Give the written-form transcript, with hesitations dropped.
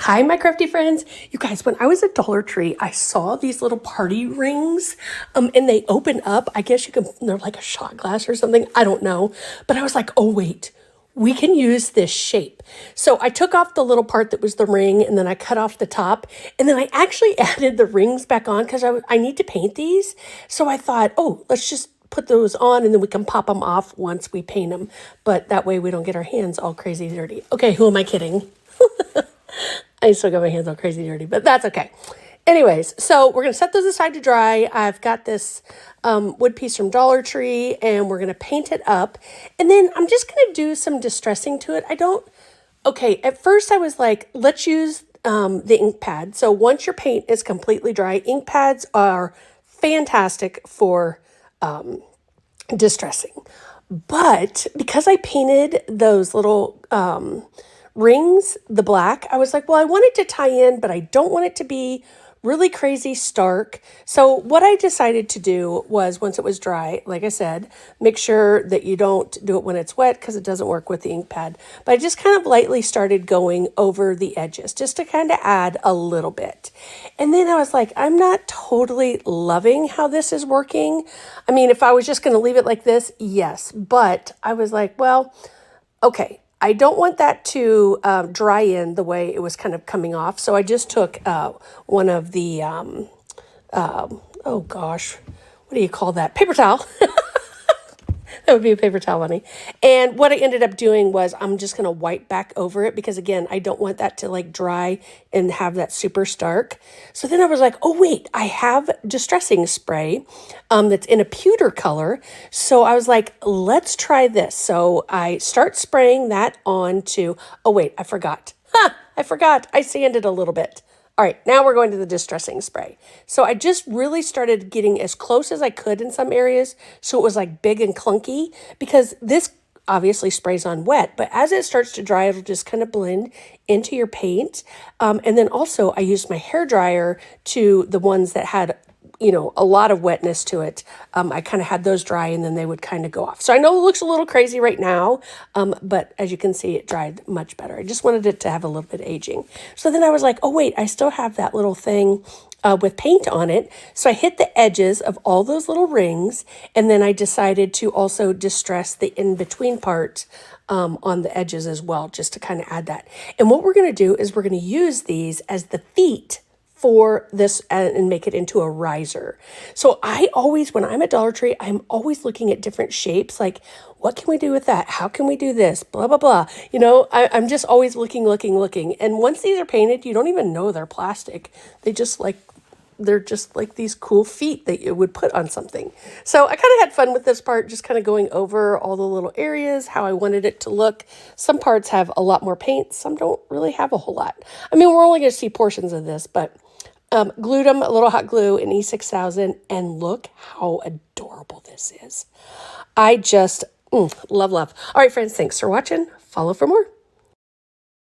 Hi, my crafty friends. You guys, when I was at Dollar Tree, I saw these little party rings, and they open up. I guess you can, they're like a shot glass or something. I don't know. But I was like, oh, wait, we can use this shape. So I took off the little part that was the ring, and then I cut off the top. And then I actually added the rings back on because I need to paint these. So I thought, oh, let's just put those on and then we can pop them off once we paint them. But that way we don't get our hands all crazy dirty. Okay, who am I kidding? I still got my hands all crazy dirty, but that's okay. Anyways, so we're going to set those aside to dry. I've got this wood piece from Dollar Tree, and we're going to paint it up. And then I'm just going to do some distressing to it. Okay, at first I was like, let's use the ink pad. So once your paint is completely dry, ink pads are fantastic for distressing. But because I painted those little rings, the black, I was like, well, I want it to tie in, but I don't want it to be really crazy stark. So what I decided to do was, once it was dry, like I said, make sure that you don't do it when it's wet because it doesn't work with the ink pad. But I just kind of lightly started going over the edges just to kind of add a little bit. And then I was like, I'm not totally loving how this is working. I mean, if I was just going to leave it like this, yes. But I was like, well, okay, I don't want that to dry in the way it was kind of coming off. So I just took one of the, oh gosh, what do you call that? Paper towel. That would be a paper towel, Bunny. And what I ended up doing was I'm just going to wipe back over it because, again, I don't want that to like dry and have that super stark. So then I was like, oh, wait, I have distressing spray that's in a pewter color. So I was like, let's try this. So I start spraying that onto, oh, wait, I forgot. I forgot. I sanded a little bit. All right, now we're going to the distressing spray. So I just really started getting as close as I could in some areas so it was like big and clunky, because this obviously sprays on wet, but as it starts to dry, it'll just kind of blend into your paint. And then also I used my hair dryer to the ones that had, you know, a lot of wetness to it. I kind of had those dry and then they would kind of go off. So I know it looks a little crazy right now, but as you can see, it dried much better. I just wanted it to have a little bit of aging. So then I was like, oh wait, I still have that little thing with paint on it. So I hit the edges of all those little rings, and then I decided to also distress the in-between part on the edges as well, just to kind of add that. And what we're going to do is we're going to use these as the feet for this and make it into a riser. So I always, when I'm at Dollar Tree, I'm always looking at different shapes, like what can we do with that? How can we do this? Blah, blah, blah. You know, I'm just always looking. And once these are painted, you don't even know they're plastic. They're just like these cool feet that you would put on something. So I kind of had fun with this part, just kind of going over all the little areas, how I wanted it to look. Some parts have a lot more paint. Some don't really have a whole lot. I mean, we're only going to see portions of this, but glued them, a little hot glue in E6000, and look how adorable this is. I just love. All right, friends, thanks for watching. Follow for more.